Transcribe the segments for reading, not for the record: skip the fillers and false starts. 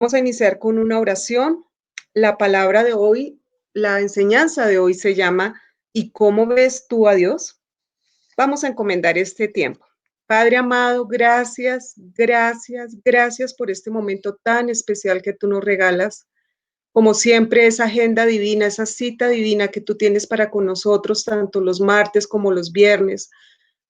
Vamos a iniciar con una oración. La palabra de hoy, la enseñanza de hoy se llama ¿Y cómo ves tú a Dios? Vamos a encomendar este tiempo. Padre amado, gracias, gracias, gracias por este momento tan especial que tú nos regalas. Como siempre, esa agenda divina, esa cita divina que tú tienes para con nosotros, tanto los martes como los viernes,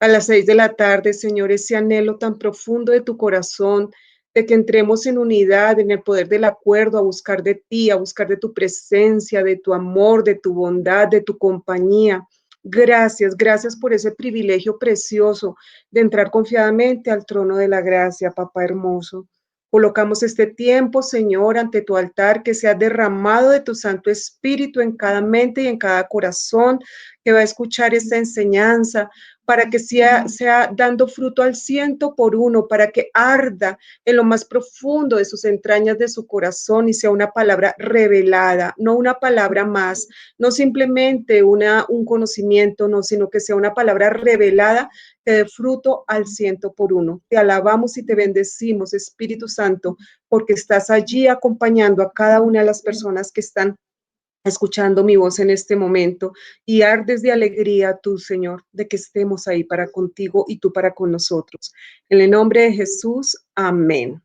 a las 6 de la tarde, Señor, ese anhelo tan profundo de tu corazón, de que entremos en unidad, en el poder del acuerdo, a buscar de ti, a buscar de tu presencia, de tu amor, de tu bondad, de tu compañía. Gracias, gracias por ese privilegio precioso de entrar confiadamente al trono de la gracia, papá hermoso. Colocamos este tiempo, Señor, ante tu altar, que sea derramado de tu Santo Espíritu en cada mente y en cada corazón que va a escuchar esta enseñanza, para que sea dando fruto al 100 por 1, para que arda en lo más profundo de sus entrañas, de su corazón, y sea una palabra revelada, no una palabra más, no simplemente un conocimiento, no, sino que sea una palabra revelada que dé fruto al 100 por 1. Te alabamos y te bendecimos, Espíritu Santo, porque estás allí acompañando a cada una de las personas que están escuchando mi voz en este momento, y ardes de alegría tú, Señor, de que estemos ahí para contigo y tú para con nosotros. En el nombre de Jesús, amén.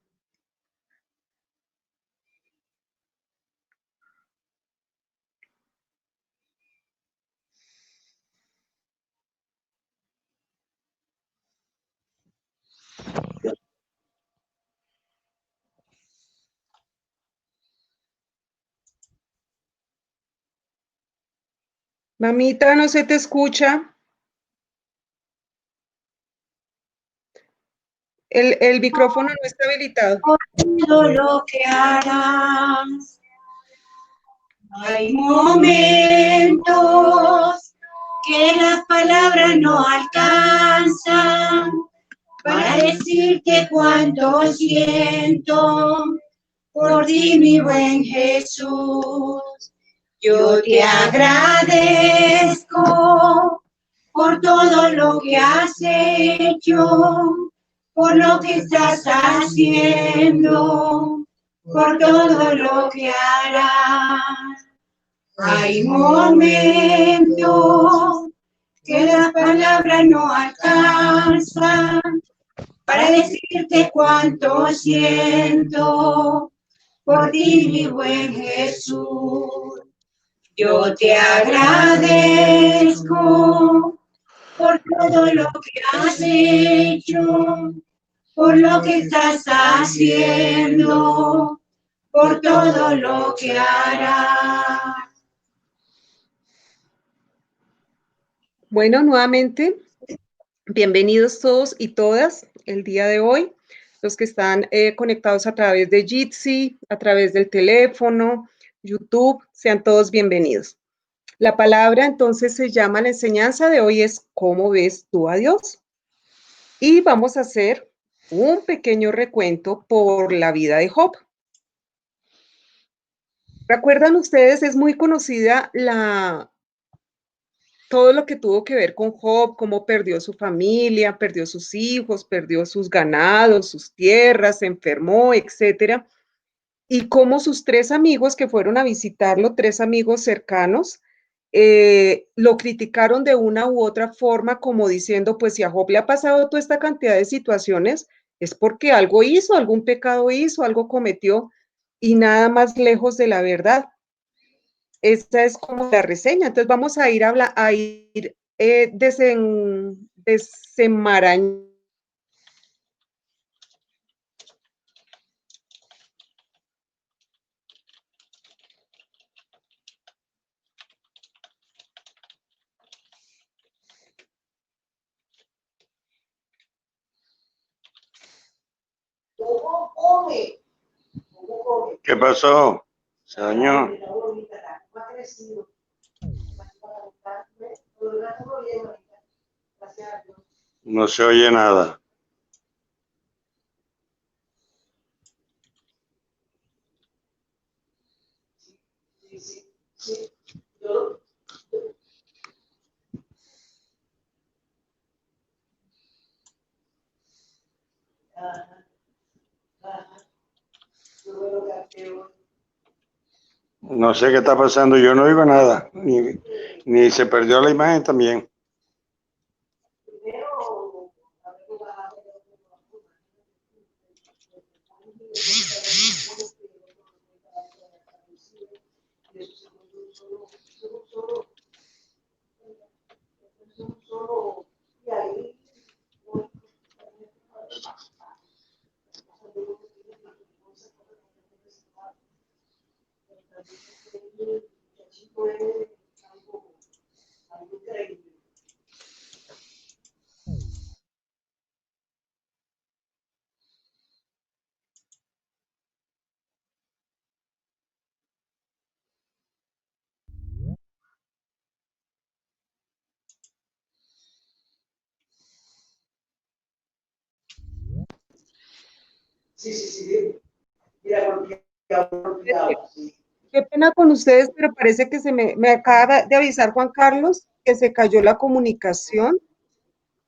Mamita, no se te escucha. El micrófono no está habilitado. Todo lo que harás. Hay momentos que las palabras no alcanzan para decirte cuánto siento por ti, mi buen Jesús. Yo te agradezco por todo lo que has hecho, por lo que estás haciendo, por todo lo que harás. Hay momentos que las palabras no alcanzan para decirte cuánto siento por ti, mi buen Jesús. Yo te agradezco por todo lo que has hecho, por lo que estás haciendo, por todo lo que harás. Bueno, nuevamente, bienvenidos todos y todas el día de hoy, los que están conectados a través de Jitsi, a través del teléfono, YouTube, sean todos bienvenidos. La palabra entonces se llama, la enseñanza de hoy es ¿cómo ves tú a Dios? Y vamos a hacer un pequeño recuento por la vida de Job. ¿Recuerdan ustedes? Es muy conocida todo lo que tuvo que ver con Job, cómo perdió su familia, perdió sus hijos, perdió sus ganados, sus tierras, se enfermó, etcétera. Y cómo sus 3 amigos que fueron a visitarlo, 3 amigos cercanos, lo criticaron de una u otra forma, como diciendo, pues si a Job le ha pasado toda esta cantidad de situaciones, es porque algo hizo, algún pecado hizo, algo cometió, y nada más lejos de la verdad. Esta es como la reseña. Entonces vamos a ir desenmarañando. ¿Qué pasó? ¿Se dañó? No se oye nada. No sé qué está pasando, yo no oigo nada, ni se perdió la imagen también. Qué pena con ustedes, pero parece que me acaba de avisar Juan Carlos que se cayó la comunicación.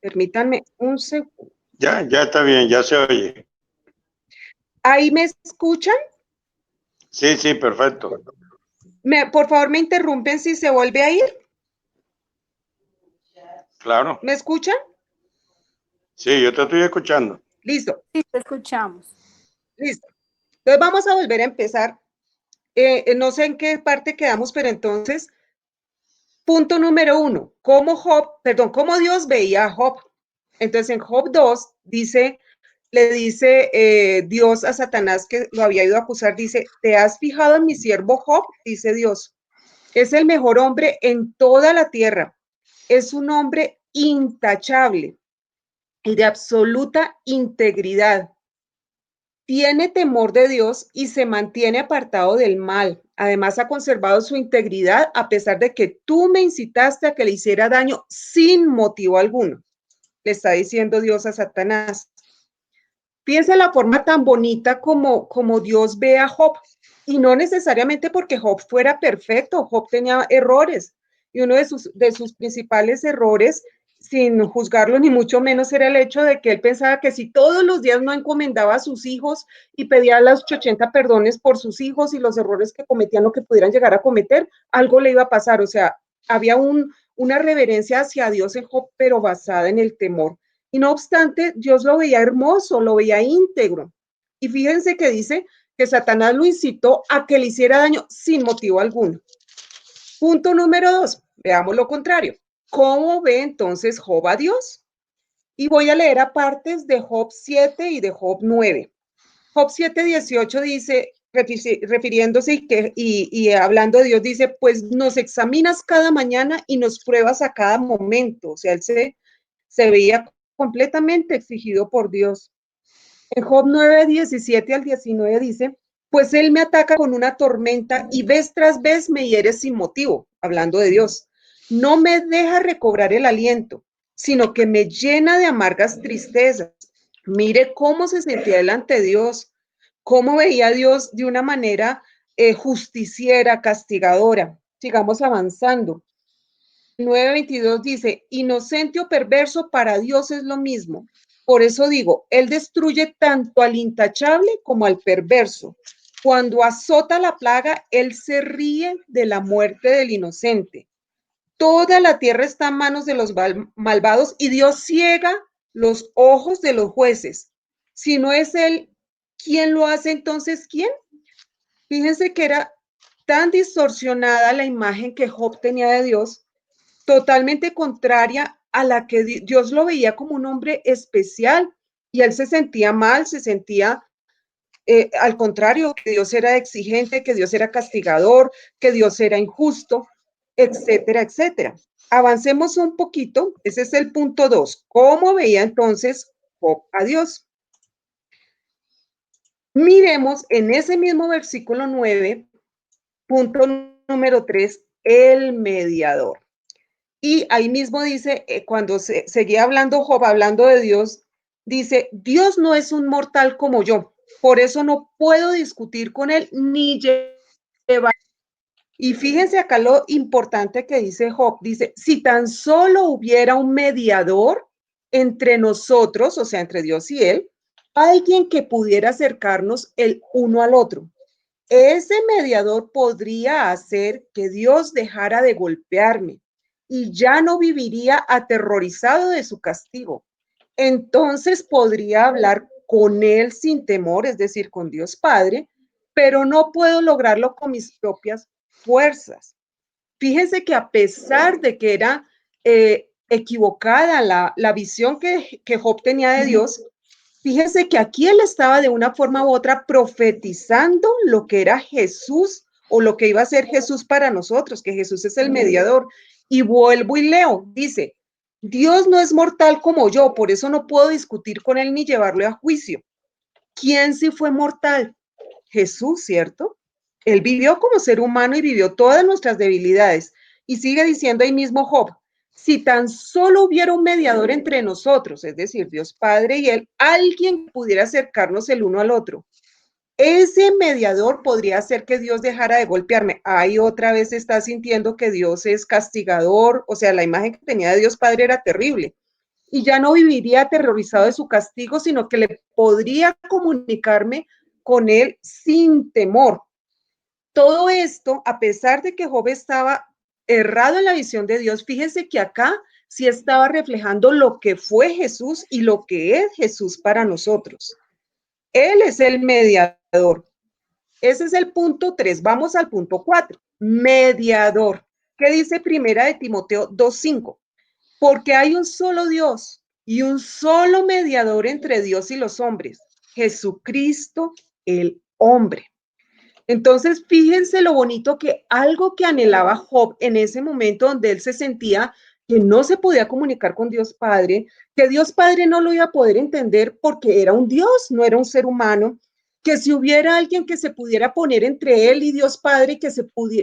Permítanme un segundo. Ya está bien, ya se oye. ¿Ahí me escuchan? Sí, perfecto. Por favor, me interrumpen si se vuelve a ir. Claro. ¿Me escuchan? Sí, yo te estoy escuchando. Listo, Sí, te escuchamos. listo. Entonces vamos a volver a empezar. No sé en qué parte quedamos, pero entonces, punto número 1, cómo Dios veía a Job. Entonces en Job 2 le dice Dios a Satanás que lo había ido a acusar, dice, ¿te has fijado en mi siervo Job? Dice Dios, es el mejor hombre en toda la tierra, es un hombre intachable y de absoluta integridad. Tiene temor de Dios y se mantiene apartado del mal. Además, ha conservado su integridad a pesar de que tú me incitaste a que le hiciera daño sin motivo alguno. Le está diciendo Dios a Satanás. Piensa la forma tan bonita como Dios ve a Job. Y no necesariamente porque Job fuera perfecto. Job tenía errores. Y uno de sus principales errores, sin juzgarlo ni mucho menos, era el hecho de que él pensaba que si todos los días no encomendaba a sus hijos y pedía las 80 perdones por sus hijos y los errores que cometían o que pudieran llegar a cometer, algo le iba a pasar. O sea, había una reverencia hacia Dios en Job, pero basada en el temor. Y no obstante, Dios lo veía hermoso, lo veía íntegro. Y fíjense que dice que Satanás lo incitó a que le hiciera daño sin motivo alguno. Punto número 2, veamos lo contrario. ¿Cómo ve entonces Job a Dios? Y voy a leer a partes de Job 7 y de Job 9. Job 7:18 dice, refiriéndose y hablando de Dios, dice, pues nos examinas cada mañana y nos pruebas a cada momento. O sea, él se veía completamente exigido por Dios. En Job 9:17 al 19 dice, pues él me ataca con una tormenta y vez tras vez me hiere sin motivo, hablando de Dios. No me deja recobrar el aliento, sino que me llena de amargas tristezas. Mire cómo se sentía delante de Dios, cómo veía a Dios de una manera justiciera, castigadora. Sigamos avanzando. 9:22 dice, inocente o perverso para Dios es lo mismo. Por eso digo, Él destruye tanto al intachable como al perverso. Cuando azota la plaga, Él se ríe de la muerte del inocente. Toda la tierra está en manos de los malvados y Dios ciega los ojos de los jueces. Si no es Él, ¿quién lo hace entonces? ¿Quién? Fíjense que era tan distorsionada la imagen que Job tenía de Dios, totalmente contraria a la que Dios lo veía como un hombre especial y él se sentía mal, se sentía al contrario, que Dios era exigente, que Dios era castigador, que Dios era injusto, etcétera, etcétera. Avancemos un poquito, ese es el punto 2. ¿Cómo veía entonces Job a Dios? Miremos en ese mismo versículo 9, punto número 3, el mediador. Y ahí mismo dice, cuando seguía hablando Job, hablando de Dios, dice, Dios no es un mortal como yo, por eso no puedo discutir con él ni llevar. Y fíjense acá lo importante que dice Job, dice, si tan solo hubiera un mediador entre nosotros, o sea, entre Dios y él, alguien que pudiera acercarnos el uno al otro. ese mediador podría hacer que Dios dejara de golpearme y ya no viviría aterrorizado de su castigo. Entonces podría hablar con él sin temor, es decir, con Dios Padre, pero no puedo lograrlo con mis propias fuerzas. Fíjense que a pesar de que era equivocada la visión que Job tenía de Dios, fíjense que aquí él estaba de una forma u otra profetizando lo que era Jesús o lo que iba a ser Jesús para nosotros, que Jesús es el mediador. Y vuelvo y leo, dice, Dios no es mortal como yo, por eso no puedo discutir con él ni llevarlo a juicio. ¿Quién sí fue mortal? Jesús, ¿cierto? Él vivió como ser humano y vivió todas nuestras debilidades. Y sigue diciendo ahí mismo Job, si tan solo hubiera un mediador entre nosotros, es decir, Dios Padre y él, alguien pudiera acercarnos el uno al otro. Ese mediador podría hacer que Dios dejara de golpearme. Ahí otra vez está sintiendo que Dios es castigador, o sea, la imagen que tenía de Dios Padre era terrible. Y ya no viviría aterrorizado de su castigo, sino que le podría comunicarme con él sin temor. Todo esto, a pesar de que Job estaba errado en la visión de Dios, fíjense que acá sí estaba reflejando lo que fue Jesús y lo que es Jesús para nosotros. Él es el mediador. Ese es el punto 3. Vamos al punto 4. Mediador. ¿Qué dice Primera de Timoteo 2:5? Porque hay un solo Dios y un solo mediador entre Dios y los hombres, Jesucristo el hombre. Entonces, fíjense lo bonito que algo que anhelaba Job en ese momento donde él se sentía que no se podía comunicar con Dios Padre, que Dios Padre no lo iba a poder entender porque era un Dios, no era un ser humano, que si hubiera alguien que se pudiera poner entre él y Dios Padre, que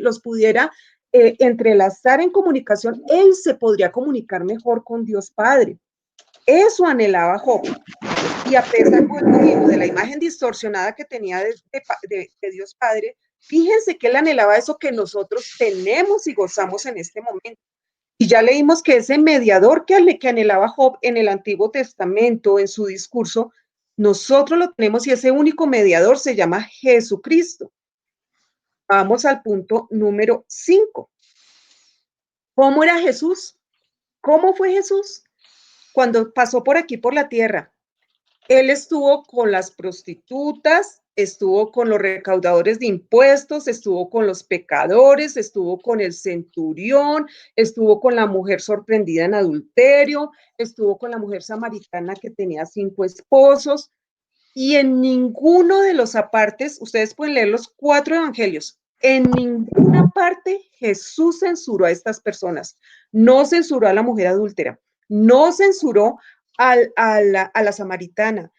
los pudiera entrelazar en comunicación, él se podría comunicar mejor con Dios Padre. Eso anhelaba Job. Y a pesar, de la imagen distorsionada que tenía de Dios Padre, fíjense que él anhelaba eso que nosotros tenemos y gozamos en este momento. Y ya leímos que ese mediador que anhelaba Job en el Antiguo Testamento, en su discurso, nosotros lo tenemos y ese único mediador se llama Jesucristo. Vamos al punto número 5. ¿Cómo era Jesús? ¿Cómo fue Jesús? Cuando pasó por aquí, por la tierra, él estuvo con las prostitutas, estuvo con los recaudadores de impuestos, estuvo con los pecadores, estuvo con el centurión, estuvo con la mujer sorprendida en adulterio, estuvo con la mujer samaritana que tenía 5 esposos, y en ninguno de los apartes, ustedes pueden leer los 4 evangelios, en ninguna parte Jesús censuró a estas personas, no censuró a la mujer adúltera, no censuró a la samaritana,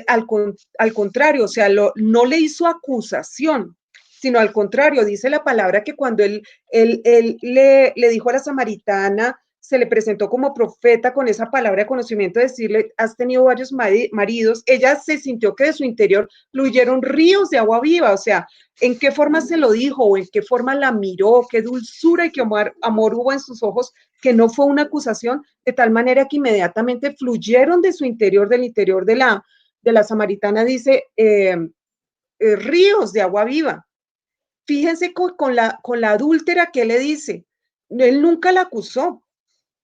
al contrario, o sea, no le hizo acusación, sino al contrario, dice la palabra que cuando él le dijo a la samaritana, se le presentó como profeta con esa palabra de conocimiento, decirle, has tenido varios maridos, ella se sintió que de su interior fluyeron ríos de agua viva, o sea, ¿en qué forma se lo dijo o en qué forma la miró? ¿Qué dulzura y qué amor hubo en sus ojos? Que no fue una acusación, de tal manera que inmediatamente fluyeron de su interior, del interior de la samaritana, dice, ríos de agua viva. Fíjense con la adúltera que le dice, él nunca la acusó,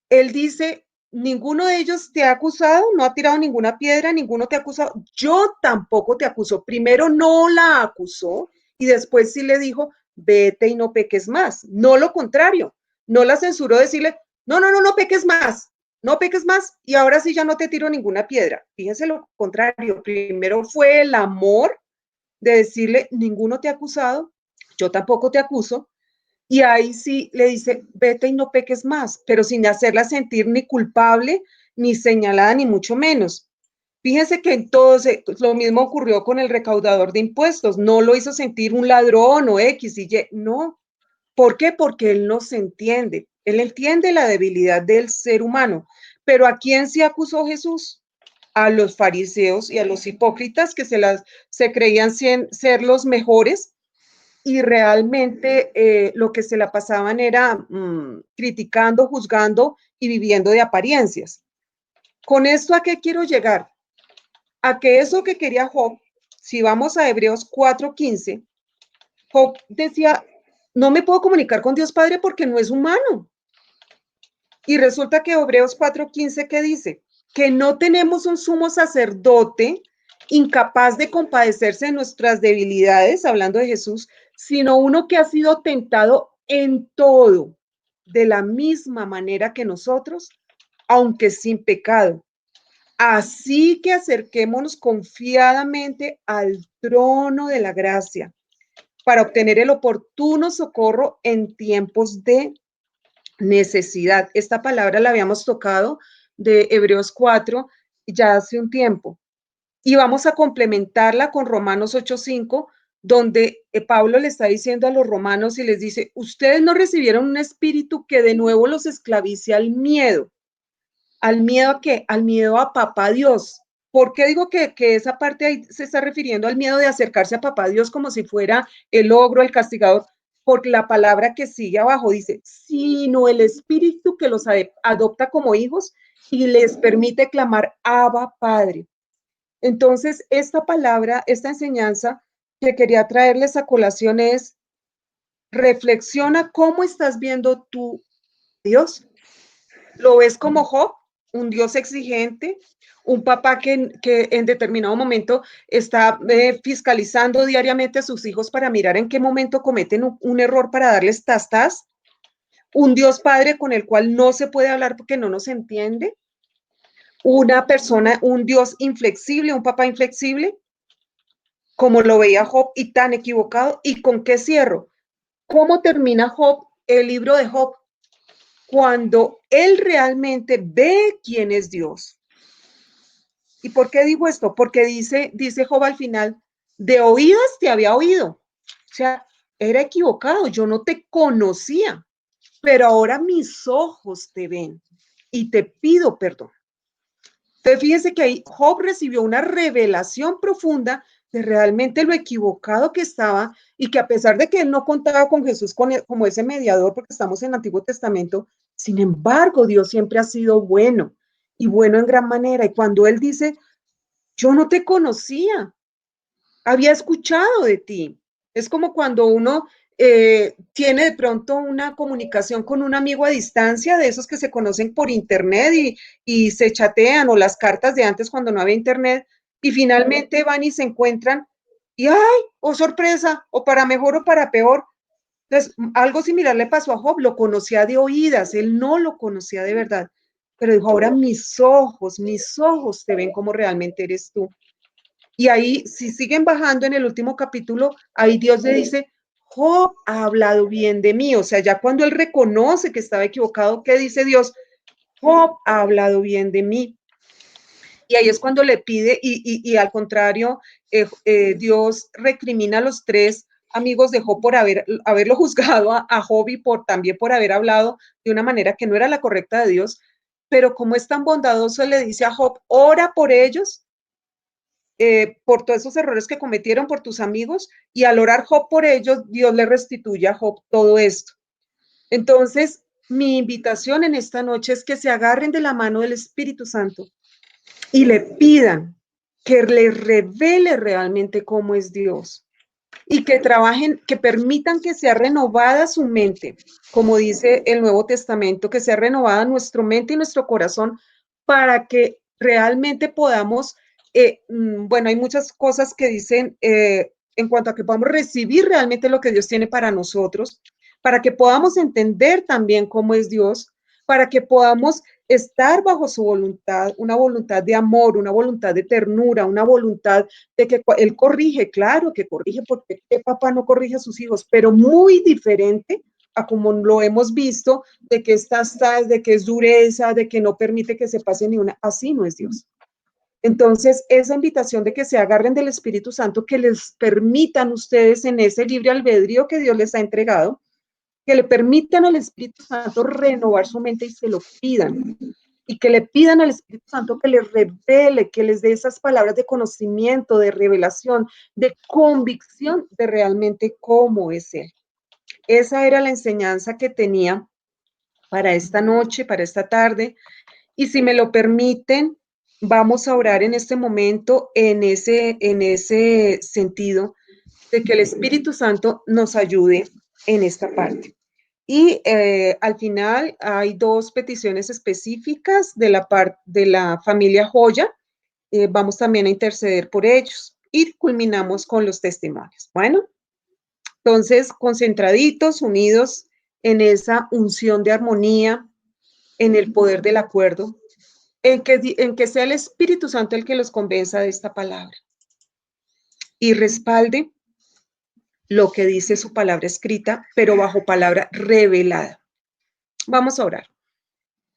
él dice, ninguno de ellos te ha acusado, no ha tirado ninguna piedra, ninguno te ha acusado, yo tampoco te acuso. Primero no la acusó y después sí le dijo, vete y no peques más. No lo contrario, no la censuró decirle, no peques más, no peques más y ahora sí ya no te tiro ninguna piedra. Fíjense lo contrario, primero fue el amor de decirle, ninguno te ha acusado, yo tampoco te acuso, y ahí sí le dice, vete y no peques más, pero sin hacerla sentir ni culpable, ni señalada, ni mucho menos. Fíjense que entonces lo mismo ocurrió con el recaudador de impuestos, no lo hizo sentir un ladrón o X y Y, no. ¿Por qué? Porque él no se entiende, él entiende la debilidad del ser humano, pero ¿a quién se acusó Jesús? A los fariseos y a los hipócritas que se creían ser los mejores y realmente lo que se la pasaban era criticando, juzgando y viviendo de apariencias. ¿Con esto a qué quiero llegar? A que eso que quería Job, si vamos a Hebreos 4:15, Job decía, no me puedo comunicar con Dios Padre porque no es humano. Y resulta que Hebreos 4:15, ¿qué dice? Que no tenemos un sumo sacerdote incapaz de compadecerse de nuestras debilidades, hablando de Jesús, sino uno que ha sido tentado en todo, de la misma manera que nosotros, aunque sin pecado. Así que acerquémonos confiadamente al trono de la gracia para obtener el oportuno socorro en tiempos de necesidad. Esta palabra la habíamos tocado de Hebreos 4 ya hace un tiempo. Y vamos a complementarla con Romanos 8:5, donde Pablo le está diciendo a los romanos y les dice, ustedes no recibieron un espíritu que de nuevo los esclavice al miedo. ¿Al miedo a qué? Al miedo a papá Dios. ¿Por qué digo que esa parte ahí se está refiriendo al miedo de acercarse a papá Dios como si fuera el ogro, el castigador? Porque la palabra que sigue abajo dice, sino el espíritu que los adopta como hijos y les permite clamar, Abba, Padre. Entonces, esta palabra, esta enseñanza que quería traerles a colación es, reflexiona cómo estás viendo tú, Dios. ¿Lo ves como Job, un Dios exigente, un papá que en determinado momento está fiscalizando diariamente a sus hijos para mirar en qué momento cometen un error para darles tastas? ¿Un Dios Padre con el cual no se puede hablar porque no nos entiende? ¿Una persona, un Dios inflexible, un papá inflexible, como lo veía Job y tan equivocado? ¿Y con qué cierro? ¿Cómo termina Job, el libro de Job? Cuando él realmente ve quién es Dios. ¿Y por qué digo esto? Porque dice Job al final, de oídas te había oído. O sea, era equivocado, yo no te conocía, pero ahora mis ojos te ven y te pido perdón. Entonces, fíjense que ahí Job recibió una revelación profunda de realmente lo equivocado que estaba y que a pesar de que él no contaba con Jesús como ese mediador, porque estamos en el Antiguo Testamento, sin embargo, Dios siempre ha sido bueno y bueno en gran manera. Y cuando él dice, yo no te conocía, había escuchado de ti. Es como cuando uno tiene de pronto una comunicación con un amigo a distancia, de esos que se conocen por internet y se chatean, o las cartas de antes cuando no había internet, y finalmente van y se encuentran y ¡ay! ¡Oh, sorpresa! O para mejor o para peor. Entonces, algo similar le pasó a Job, lo conocía de oídas, él no lo conocía de verdad, pero dijo, ahora mis ojos te ven como realmente eres tú. Y ahí, si siguen bajando en el último capítulo, ahí Dios le dice, Job ha hablado bien de mí. O sea, ya cuando él reconoce que estaba equivocado, ¿qué dice Dios? Job ha hablado bien de mí. Y ahí es cuando le pide, y al contrario, Dios recrimina a los tres amigos de Job por haberlo juzgado a Job y también por haber hablado de una manera que no era la correcta de Dios. Pero como es tan bondadoso, le dice a Job, ora por ellos, por todos esos errores que cometieron, por tus amigos, y al orar Job por ellos, Dios le restituye a Job todo esto. Entonces, mi invitación en esta noche es que se agarren de la mano del Espíritu Santo y le pidan que le revele realmente cómo es Dios y que trabajen, que permitan que sea renovada su mente, como dice el Nuevo Testamento, que sea renovada nuestra mente y nuestro corazón para que realmente podamos, bueno, hay muchas cosas que dicen en cuanto a que podamos recibir realmente lo que Dios tiene para nosotros, para que podamos entender también cómo es Dios, para que podamos estar bajo su voluntad, una voluntad de amor, una voluntad de ternura, una voluntad de que él corrige, claro que corrige, porque ¿qué papá no corrige a sus hijos? Pero muy diferente a como lo hemos visto, de que de que es dureza, de que no permite que se pase ni una, así no es Dios. Entonces, esa invitación de que se agarren del Espíritu Santo, que les permitan ustedes en ese libre albedrío que Dios les ha entregado, que le permitan al Espíritu Santo renovar su mente y se lo pidan. Y que le pidan al Espíritu Santo que les revele, que les dé esas palabras de conocimiento, de revelación, de convicción de realmente cómo es Él. Esa era la enseñanza que tenía para esta noche, para esta tarde. Y si me lo permiten, vamos a orar en este momento en ese sentido. de que el Espíritu Santo nos ayude en esta parte. Y al final hay dos peticiones específicas de la familia Joya. Vamos también a interceder por ellos y culminamos con los testimonios. Bueno, entonces concentraditos, unidos en esa unción de armonía, en el poder del acuerdo, en que sea el Espíritu Santo el que los convenza de esta palabra y respalde lo que dice su palabra escrita, pero bajo palabra revelada. Vamos a orar.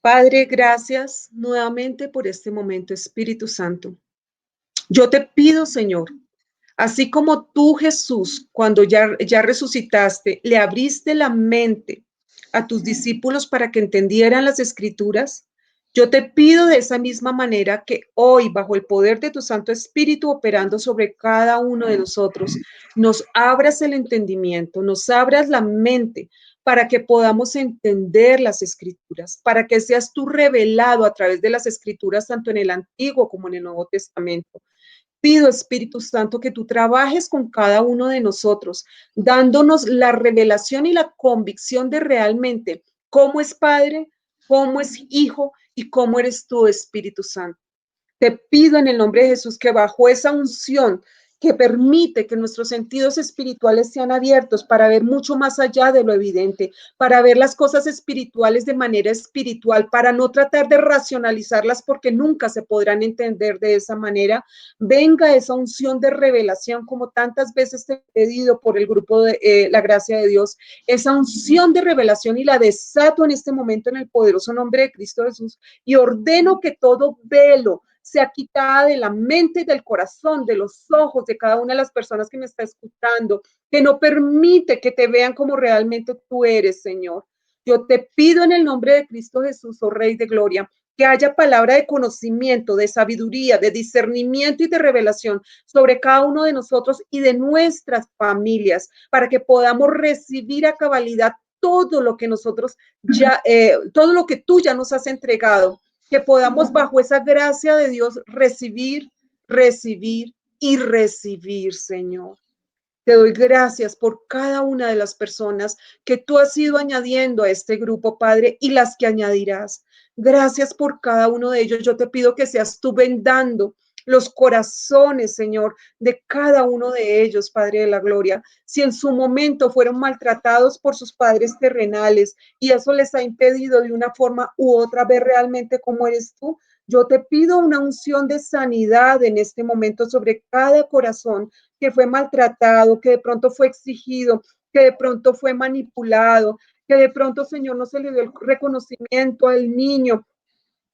Padre, gracias nuevamente por este momento, Espíritu Santo. Yo te pido, Señor, así como tú, Jesús, cuando ya resucitaste, le abriste la mente a tus discípulos para que entendieran las escrituras, yo te pido de esa misma manera que hoy, bajo el poder de tu Santo Espíritu operando sobre cada uno de nosotros, nos abras el entendimiento, nos abras la mente para que podamos entender las escrituras, para que seas tú revelado a través de las escrituras, tanto en el Antiguo como en el Nuevo Testamento. Pido, Espíritu Santo, que tú trabajes con cada uno de nosotros, dándonos la revelación y la convicción de realmente cómo es Padre, cómo es Hijo y cómo eres tú, Espíritu Santo. Te pido en el nombre de Jesús que bajo esa unción que permite que nuestros sentidos espirituales sean abiertos para ver mucho más allá de lo evidente, para ver las cosas espirituales de manera espiritual, para no tratar de racionalizarlas porque nunca se podrán entender de esa manera. Venga esa unción de revelación como tantas veces te he pedido por el grupo de la gracia de Dios, esa unción de revelación y la desato en este momento en el poderoso nombre de Cristo Jesús y ordeno que todo velo sea quitada de la mente y del corazón, de los ojos de cada una de las personas que me está escuchando, que no permite que te vean como realmente tú eres, Señor. Yo te pido en el nombre de Cristo Jesús, oh Rey de Gloria, que haya palabra de conocimiento, de sabiduría, de discernimiento y de revelación sobre cada uno de nosotros y de nuestras familias, para que podamos recibir a cabalidad todo lo que nosotros ya, todo lo que tú ya nos has entregado, que podamos bajo esa gracia de Dios recibir, recibir y recibir, Señor. Te doy gracias por cada una de las personas que tú has ido añadiendo a este grupo, Padre, y las que añadirás. Gracias por cada uno de ellos. Yo te pido que seas tú vendando los corazones, Señor, de cada uno de ellos, Padre de la Gloria. Si en su momento fueron maltratados por sus padres terrenales y eso les ha impedido de una forma u otra ver realmente cómo eres tú, yo te pido una unción de sanidad en este momento sobre cada corazón que fue maltratado, que de pronto fue exigido, que de pronto fue manipulado, que de pronto, Señor, no se le dio el reconocimiento al niño,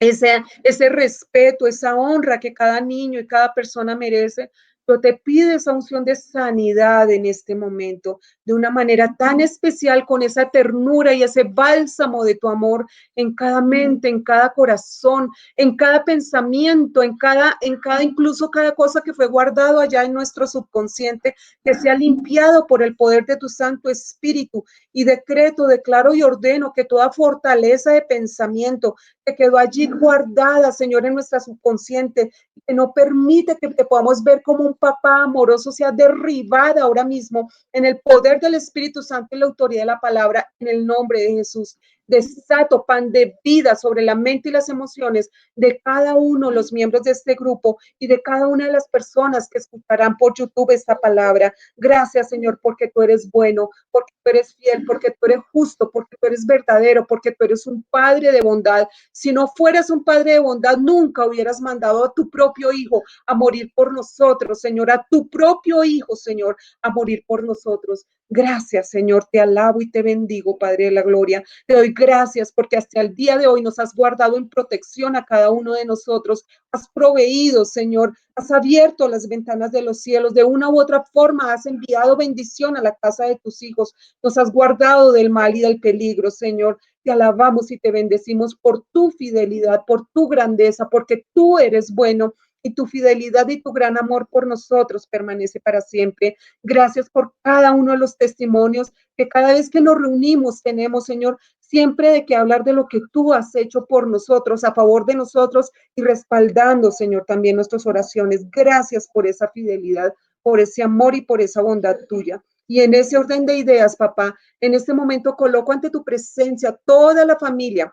ese respeto, esa honra que cada niño y cada persona merece. Yo te pido esa unción de sanidad en este momento, de una manera tan especial, con esa ternura y ese bálsamo de tu amor en cada mente, en cada corazón, en cada pensamiento, incluso cada cosa que fue guardado allá en nuestro subconsciente, que sea limpiado por el poder de tu Santo Espíritu. Y declaro y ordeno que toda fortaleza de pensamiento que quedó allí guardada, Señor, en nuestra subconsciente, que no permite que te podamos ver como un papá amoroso, sea derribada ahora mismo en el poder del Espíritu Santo y la autoridad de la palabra, en el nombre de Jesús. Desato pan de vida sobre la mente y las emociones de cada uno de los miembros de este grupo y de cada una de las personas que escucharán por YouTube esta palabra. Gracias, Señor, porque tú eres bueno, porque tú eres fiel, porque tú eres justo, porque tú eres verdadero, porque tú eres un Padre de bondad. Si no fueras un Padre de bondad, nunca hubieras mandado a tu propio Hijo a morir por nosotros, Señor, a tu propio Hijo, Señor, a morir por nosotros. Gracias, Señor, te alabo y te bendigo, Padre de la Gloria. Te doy gracias porque hasta el día de hoy nos has guardado en protección a cada uno de nosotros. Has proveído, Señor, has abierto las ventanas de los cielos. De una u otra forma has enviado bendición a la casa de tus hijos. Nos has guardado del mal y del peligro, Señor. Te alabamos y te bendecimos por tu fidelidad, por tu grandeza, porque tú eres bueno y tu fidelidad y tu gran amor por nosotros permanece para siempre. Gracias por cada uno de los testimonios que cada vez que nos reunimos tenemos, Señor, siempre de que hablar de lo que tú has hecho por nosotros, a favor de nosotros y respaldando, Señor, también nuestras oraciones. Gracias por esa fidelidad, por ese amor y por esa bondad tuya. Y en ese orden de ideas, papá, en este momento coloco ante tu presencia toda la familia,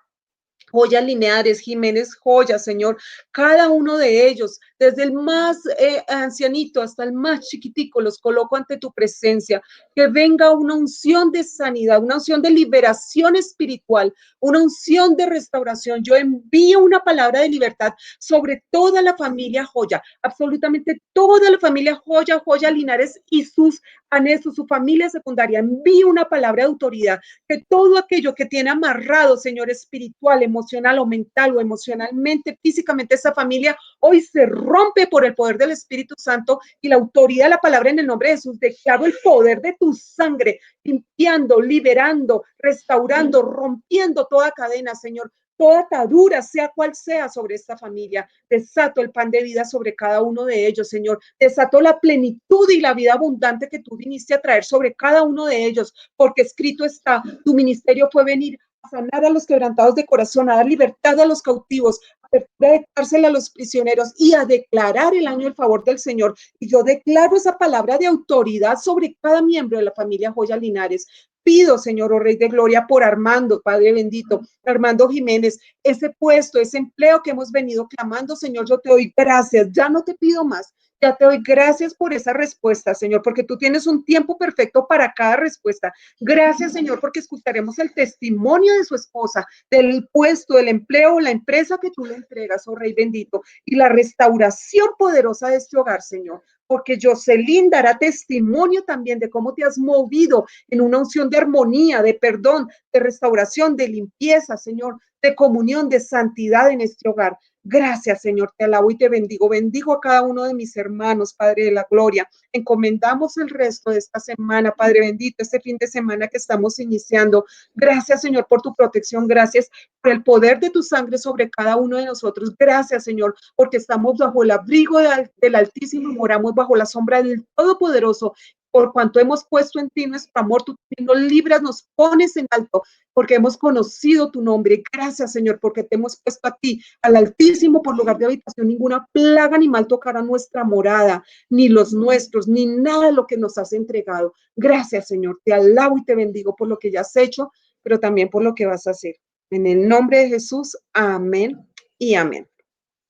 Joya Linares, Jiménez Joya, Señor, cada uno de ellos, desde el más ancianito hasta el más chiquitico, los coloco ante tu presencia, que venga una unción de sanidad, una unción de liberación espiritual, una unción de restauración. Yo envío una palabra de libertad sobre toda la familia Joya, absolutamente toda la familia Joya, Joya Linares y sus anexos, su familia secundaria. Envío una palabra de autoridad, que todo aquello que tiene amarrado, Señor, espiritual, emocional o mental o emocionalmente, físicamente, esa familia hoy se rompe por el poder del Espíritu Santo y la autoridad de la palabra en el nombre de Jesús. Declaro el poder de tu sangre, limpiando, liberando, restaurando, rompiendo toda cadena, Señor. Toda atadura, sea cual sea, sobre esta familia. Desato el pan de vida sobre cada uno de ellos, Señor. Desato la plenitud y la vida abundante que tú viniste a traer sobre cada uno de ellos, porque escrito está, tu ministerio fue venir a sanar a los quebrantados de corazón, a dar libertad a los cautivos, a de cárcel a los prisioneros y a declarar el año del favor del Señor. Y yo declaro esa palabra de autoridad sobre cada miembro de la familia Joya Linares. Pido, Señor, oh Rey de Gloria, por Armando, Padre bendito, Armando Jiménez, ese puesto, ese empleo que hemos venido clamando, Señor, yo te doy gracias, ya no te pido más. Ya te doy gracias por esa respuesta, Señor, porque tú tienes un tiempo perfecto para cada respuesta. Gracias, Señor, porque escucharemos el testimonio de su esposa, del puesto, del empleo, la empresa que tú le entregas, oh Rey bendito, y la restauración poderosa de este hogar, Señor. Porque Jocelyn dará testimonio también de cómo te has movido en una unción de armonía, de perdón, de restauración, de limpieza, Señor, de comunión, de santidad en este hogar. Gracias, Señor, te alabo y te bendigo. Bendigo a cada uno de mis hermanos, Padre de la Gloria. Encomendamos el resto de esta semana, Padre bendito, este fin de semana que estamos iniciando. Gracias, Señor, por tu protección. Gracias por el poder de tu sangre sobre cada uno de nosotros. Gracias, Señor, porque estamos bajo el abrigo del Altísimo y moramos bajo la sombra del Todopoderoso. Por cuanto hemos puesto en ti nuestro amor, tú nos libras, nos pones en alto, porque hemos conocido tu nombre. Gracias, Señor, porque te hemos puesto a ti, al Altísimo, por lugar de habitación. Ninguna plaga ni mal tocará nuestra morada, ni los nuestros, ni nada de lo que nos has entregado. Gracias, Señor. Te alabo y te bendigo por lo que ya has hecho, pero también por lo que vas a hacer. En el nombre de Jesús, amén y amén.